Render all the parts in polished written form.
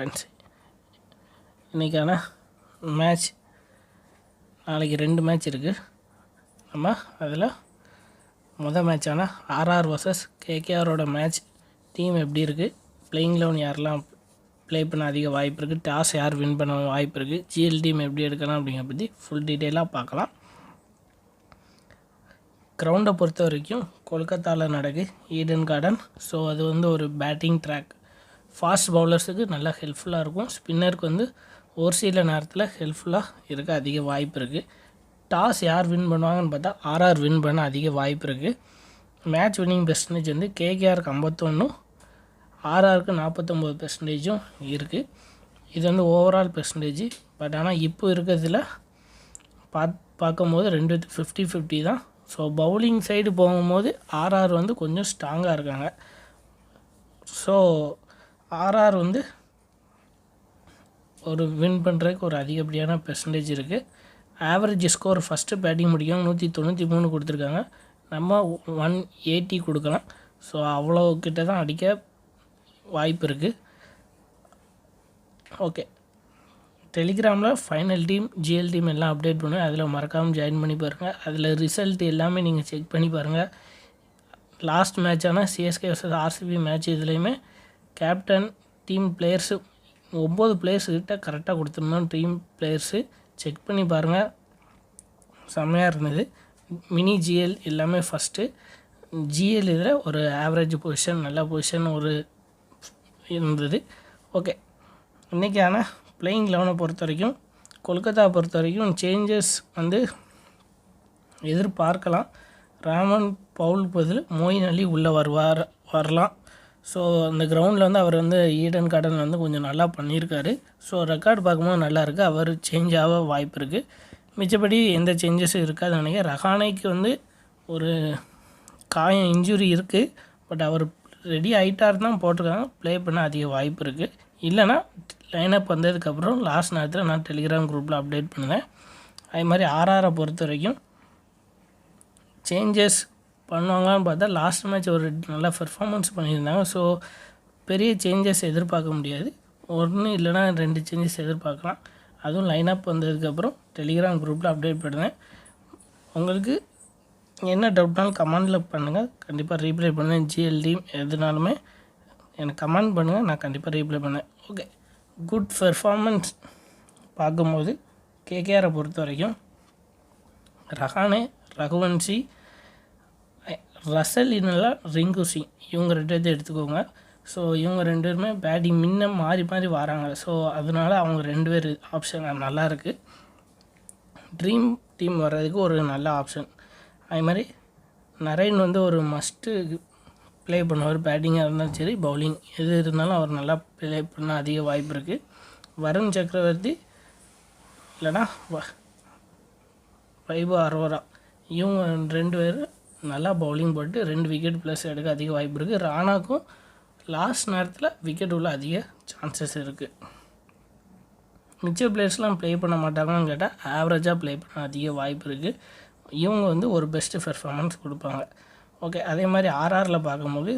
Friends, இன்றைக்கான match நாளைக்கு 2 match இருக்குது. நம்ம அதில் மொதல் மேட்சான ஆர்ஆர் வர்சஸ் கேகேஆரோட மேட்ச் டீம் எப்படி இருக்குது, பிளேயிங் 11 யாரெல்லாம் ப்ளே பண்ண அதிக வாய்ப்பு இருக்குது, டாஸ் யார் வின் பண்ண வாய்ப்பு இருக்குது, ஜிஎல் டீம் எப்படி எடுக்கலாம் அப்படிங்கிற பற்றி ஃபுல் டீட்டெயிலாக பார்க்கலாம். கிரவுண்டை பொறுத்த வரைக்கும் கொல்கத்தாவில் நடக்கு ஈடன் கார்டன். ஸோ அது ஒரு பேட்டிங் ட்ராக். ஃபாஸ்ட் பவுலர்ஸுக்கு நல்லா ஹெல்ப்ஃபுல்லாக இருக்கும். ஸ்பின்னருக்கு ஒரு சில நேரத்தில் ஹெல்ப்ஃபுல்லாக இருக்க அதிக வாய்ப்பு இருக்குது. டாஸ் யார் வின் பண்ணுவாங்கன்னு பார்த்தா ஆர்ஆர் வின் பண்ண அதிக வாய்ப்பு இருக்குது. மேட்ச் வின்னிங் பெர்சன்டேஜ் கேகேஆருக்கு 51, ஆர்ஆருக்கு 49% இருக்குது. இது ஓவரால் பெர்சன்டேஜ். பட் ஆனால் இப்போ இருக்கிறதுல பார்க்கும்போது 2 50-50 தான். ஸோ பவுலிங் சைடு போகும்போது ஆர்ஆர் கொஞ்சம் ஸ்ட்ராங்காக இருக்காங்க. ஸோ ஆர்ஆர் ஒரு வின் பண்ணுறதுக்கு ஒரு அதிகப்படியான பெர்சன்டேஜ் இருக்குது. ஆவரேஜ் ஸ்கோர் ஃபஸ்ட்டு பேட்டிங் முடிக்கும் 193 கொடுத்துருக்காங்க. நம்ம 180 கொடுக்கலாம். ஸோ அவ்வளோ கிட்ட தான் அடிக்க வாய்ப்பு இருக்குது. ஓகே, டெலிகிராமில் ஃபைனல் டீம் ஜிஎல் டீம் எல்லாம் அப்டேட் பண்ணுவேன். அதில் மறக்காமல் ஜாயின் பண்ணி பாருங்கள். அதில் ரிசல்ட் எல்லாமே நீங்கள் செக் பண்ணி பாருங்கள். லாஸ்ட் மேட்சான சிஎஸ்கே vs ஆர்சிபி மேட்ச் இதுலேயுமே கேப்டன் டீம் பிளேயர்ஸு 9 பிளேயர்ஸ்கிட்ட கரெக்டாக கொடுத்துருந்தோம். டீம் பிளேயர்ஸு செக் பண்ணி பாருங்கள், செம்மையாக இருந்தது. மினி ஜிஎல் எல்லாமே ஃபஸ்ட்டு. ஜிஎல் இதில் ஒரு ஆவரேஜ் பொசிஷன், நல்ல பொசிஷன் இருந்தது. ஓகே, இன்றைக்கான பிளேயிங் 11 பொறுத்த வரைக்கும் கொல்கத்தா பொறுத்த வரைக்கும் சேஞ்சஸ் எதிர்பார்க்கலாம். ராமன் பவுல் பதில் மோயின் அலி உள்ளே வரலாம். ஸோ அந்த கிரவுண்டில் அவர் ஈடன் கார்டன் கொஞ்சம் நல்லா பண்ணியிருக்காரு. ஸோ ரெக்கார்டு பார்க்கும்போது நல்லா இருக்குது. அவர் சேஞ்ச் ஆக வாய்ப்பு இருக்குது. மிச்சப்படி எந்த சேஞ்சஸும் இருக்காது நினைக்கிறேன். ரஹானேக்கு ஒரு காயம் இன்ஜுரி இருக்குது. பட் அவர் ரெடி ஆகிட்டார் தான் போட்டிருக்காங்க. ப்ளே பண்ண அதிக வாய்ப்பு இருக்குது. இல்லைனா லைனப் வந்ததுக்கப்புறம் லாஸ்ட் நேரத்தில் நான் டெலிகிராம் குரூப்பில் அப்டேட் பண்ணுவேன். அதே மாதிரி ஆர்ஆரை பொறுத்த வரைக்கும் சேஞ்சஸ் பண்ணுவாங்கன்னு பார்த்தா லாஸ்ட் மேட்ச் ஒரு நல்ல பெர்ஃபார்மன்ஸ் பண்ணியிருந்தாங்க. ஸோ பெரிய சேஞ்சஸ் எதிர்பார்க்க முடியாது. 1 இல்லைனா 2 சேஞ்சஸ் எதிர்பார்க்கலாம். அதுவும் லைனப் வந்ததுக்கப்புறம் டெலிகிராம் குரூப்பில் அப்டேட் பண்ணுவேன். உங்களுக்கு என்ன டவுட்னாலும் கமெண்டில் பண்ணுங்கள், கண்டிப்பாக ரீப்ளை பண்ணுவேன். ஜிஎல் டீம் எதுனாலுமே எனக்கு கமெண்ட் பண்ணுங்கள், நான் கண்டிப்பாக ரீப்ளை பண்ணேன். ஓகே, குட் பெர்ஃபார்மன்ஸ் பார்க்கும்போது கேகேஆரை பொறுத்த வரைக்கும் ரஹானே, ரகுவன்சி, ரசல் இன்னெல்லாம் ரிங்கு சிங் இவங்க 2 பேர்த்தை எடுத்துக்கோங்க. ஸோ இவங்க 2 பேருமே பேட்டிங் முன்ன மாறி வராங்க. ஸோ அதனால் அவங்க 2 பேர் ஆப்ஷன் நல்லா இருக்குது. ட்ரீம் டீம் வர்றதுக்கு ஒரு நல்ல ஆப்ஷன். அதே மாதிரி நரேன் ஒரு மஸ்ட்டு ப்ளே பண்ணுவார். பேட்டிங்காக இருந்தாலும் சரி, பவுலிங் எது இருந்தாலும் அவர் நல்லா ப்ளே பண்ண அதிக வாய்ப்பு இருக்குது. வருண் சக்கரவர்த்தி இல்லைனா வைபவ் அரோரா இவங்க 2 பேர் நல்லா பவுலிங் போட்டு 2 விக்கெட் ப்ளஸ் எடுக்க அதிக வாய்ப்பு இருக்குது. ராணாக்கும் லாஸ்ட் நேரத்தில் விக்கெட் உள்ள அதிக சான்சஸ் இருக்குது. மிச்ச பிளேயர்ஸ்லாம் ப்ளே பண்ண மாட்டாங்கன்னு கேட்டால் ஆவரேஜாக ப்ளே பண்ண அதிக வாய்ப்பு இருக்குது. இவங்க ஒரு பெஸ்ட்டு பெர்ஃபார்மன்ஸ் கொடுப்பாங்க. ஓகே, அதே மாதிரி ஆர்ஆரில் பார்க்கும்போது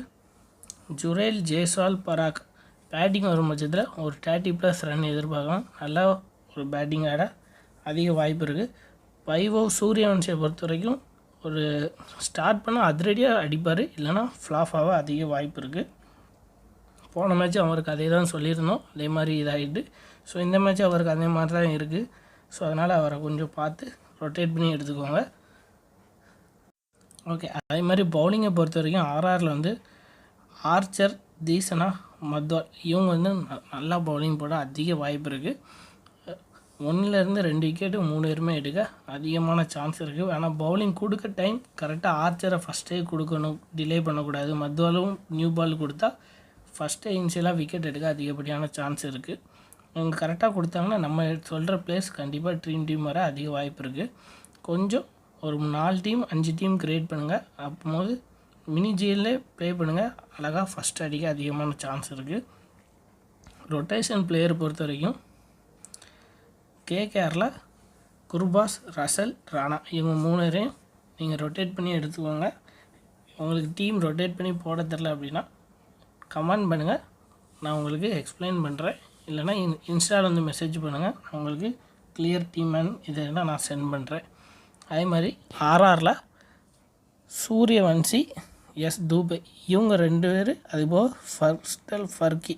ஜுரேல், ஜெய்ஸ்வால், பராக் பேட்டிங் வரும் பட்சத்தில் ஒரு 30+ ரன் எதிர்பார்க்கலாம். நல்லா ஒரு பேட்டிங் ஆட அதிக வாய்ப்பு இருக்குது. வைபவ் சூரியவன்சியை பொறுத்த வரைக்கும் ஒரு ஸ்டார்ட் பண்ண அதிரடியாக அடிப்பார், இல்லைனா ஃப்ளாஃபாக அதிக வாய்ப்பு இருக்குது. போன மேட்ச் அவருக்கு அதே தான் சொல்லியிருந்தோம், அதே மாதிரி இதாகிட்டு. ஸோ இந்த மேட்ச் அவருக்கு அதே மாதிரி தான் இருக்குது. ஸோ அதனால் அவரை கொஞ்சம் பார்த்து ரொட்டேட் பண்ணி எடுத்துக்கோங்க. ஓகே, அதே மாதிரி பவுலிங்கை பொறுத்த வரைக்கும் ஆர்ஆரில் ஆர்ச்சர், தீசனா, மத்வால் இவங்க நல்லா பவுலிங் போட அதிக வாய்ப்பு இருக்குது. 1லேருந்து 2 விக்கெட்டு 3 பேருமே எடுக்க அதிகமான சான்ஸ் இருக்குது. ஆனால் பவுலிங் கொடுக்க டைம் கரெக்டாக ஆர்ச்சரை ஃபஸ்ட்டே கொடுக்கணும், டிலே பண்ணக்கூடாது. மத்வாலும் நியூ பால் கொடுத்தா ஃபஸ்ட்டே இனிஷியலாக விக்கெட் எடுக்க அதிகப்படியான சான்ஸ் இருக்குது. அவங்க கரெக்டாக கொடுத்தாங்கன்னா நம்ம சொல்கிற பிளேஸ் கண்டிப்பாக ட்ரீம் டீம் வர அதிக வாய்ப்பு இருக்குது. கொஞ்சம் ஒரு 4 டீம் 5 டீம் க்ரியேட் பண்ணுங்கள். அப்போது மினி ஜிஎல்லே ப்ளே பண்ணுங்கள். அழகாக ஃபஸ்ட் அடிக்க அதிகமான சான்ஸ் இருக்குது. ரொட்டேஷன் பிளேயர் பொறுத்த வரைக்கும் கேகேஆரில் குர்பாஸ், ரசல், ராணா இவங்க 3 பேரையும் நீங்கள் ரொட்டேட் பண்ணி எடுத்துக்கோங்க. உங்களுக்கு டீம் ரொட்டேட் பண்ணி போட தெரில அப்படின்னா கமெண்ட் பண்ணுங்கள், நான் உங்களுக்கு எக்ஸ்பிளைன் பண்ணுறேன். இல்லைனா இன்ஸ்டாவில் வந்து மெசேஜ் பண்ணுங்கள், உங்களுக்கு கிளியர் டீம் அண்ட் இதெல்லாம் நான் சென்ட் பண்ணுறேன். அதே மாதிரி ஆர்ஆரில் சூரியவன்சி, எஸ் தூபே இவங்க 2 பேர், அதுபோக ஃபர்ஸ்டல் ஃபர்கி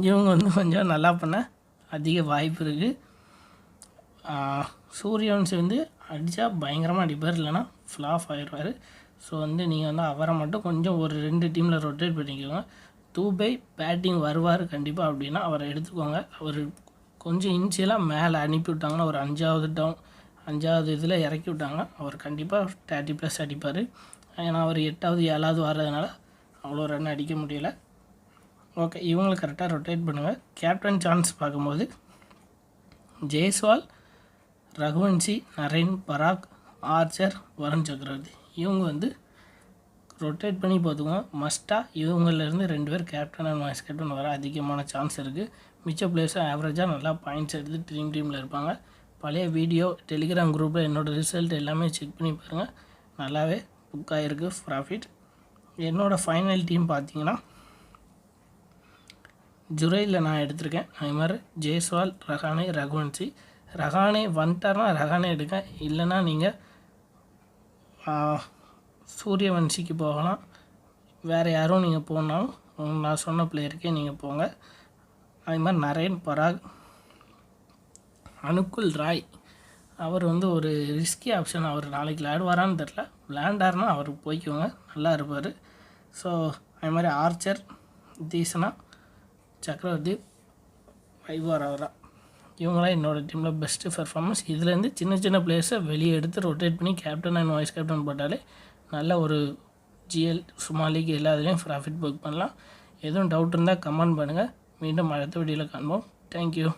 இவங்க வந்து கொஞ்சம் நல்லா பண்ண அதிக வாய்ப்பு இருக்குது. சூரியவன்சி வந்து அடித்தா பயங்கரமாக அடிப்பார், இல்லைனா ஃப்ளாப் ஆகிடுவார். ஸோ வந்து நீங்கள் வந்து அவரை மட்டும் கொஞ்சம் ஒரு 2 டீமில் ரொட்டேட் பண்ணிக்கோங்க. தூபே பேட்டிங் வருவார் கண்டிப்பாக, அப்படின்னா அவரை எடுத்துக்கோங்க. அவர் கொஞ்சம் இன்சியலாக மேலே அனுப்பி விட்டாங்கன்னா ஒரு 5வது இதில் இறக்கி விட்டாங்க, அவர் கண்டிப்பாக 30+ அடிப்பார். ஏன்னா அவர் 8வது 7வது வர்றதுனால அவ்வளோ ரன் அடிக்க முடியல. ஓகே, இவங்களை கரெக்டாக ரொட்டேட் பண்ணுங்கள். கேப்டன் சான்ஸ் பார்க்கும்போது ஜெய்ஸ்வால், ரகுவன்சி, நரேன், பராக், ஆர்ச்சர், வருண் சக்கரவர்த்தி இவங்க வந்து ரொட்டேட் பண்ணி பார்த்துக்கோங்க. மஸ்ட்டாக இவங்களிலேருந்து 2 பேர் கேப்டன் அண்ட் வைஸ் கேப்டன் வர அதிகமான சான்ஸ் இருக்குது. மிச்ச பிளேயர்ஸும் ஆவரேஜாக நல்லா பாயிண்ட்ஸ் எடுத்து டீமில் இருப்பாங்க. பழைய வீடியோ டெலிகிராம் குரூப்பில் என்னோடய ரிசல்ட் எல்லாமே செக் பண்ணி பாருங்கள், நல்லாவே புக் ஆகிருக்கு ப்ராஃபிட். என்னோடய ஃபைனல் டீம் பார்த்தீங்கன்னா ஜுரையில் நான் எடுத்திருக்கேன். அதே மாதிரி ஜெய்ஸ்வால், ரஹானே, ரகுவன்சி. ரஹானே வந்துட்டார்னா ரஹானே எடுங்க, இல்லைன்னா நீங்கள் சூரியவன்சிக்கு போகலாம். வேறு யாரும் நீங்கள் போனாலும் நான் சொன்ன பிளேயருக்கே நீங்கள் போங்க. அதே மாதிரி நரேன், பராக், அனுக்குல் ராய் அவர் வந்து ஒரு ரிஸ்கி ஆப்ஷன். அவர் நாளைக்கு விளையாடுவாரான்னு தெரில, விளையாண்டார்னா அவர் போய்க்குவோங்க, நல்லா இருப்பார். ஸோ அதே மாதிரி ஆர்ச்சர், தீசனா, சக்கரவர்த்தி, வைவார் அவரா இவங்களாம் என்னோடய டீமில் பெஸ்ட்டு பெர்ஃபார்மன்ஸ். இதுலேருந்து சின்ன பிளேயர்ஸை வெளியே எடுத்து ரொட்டேட் பண்ணி கேப்டன் அண்ட் வைஸ் கேப்டன் போட்டாலே நல்ல ஒரு ஜிஎல் சுமார் லீக் எல்லாத்துலேயும் ப்ராஃபிட் புக் பண்ணலாம். எதுவும் டவுட் இருந்தால் கமெண்ட் பண்ணுங்கள். மீண்டும் அடுத்த வீடியோவில் காண்போம். தேங்க்யூ.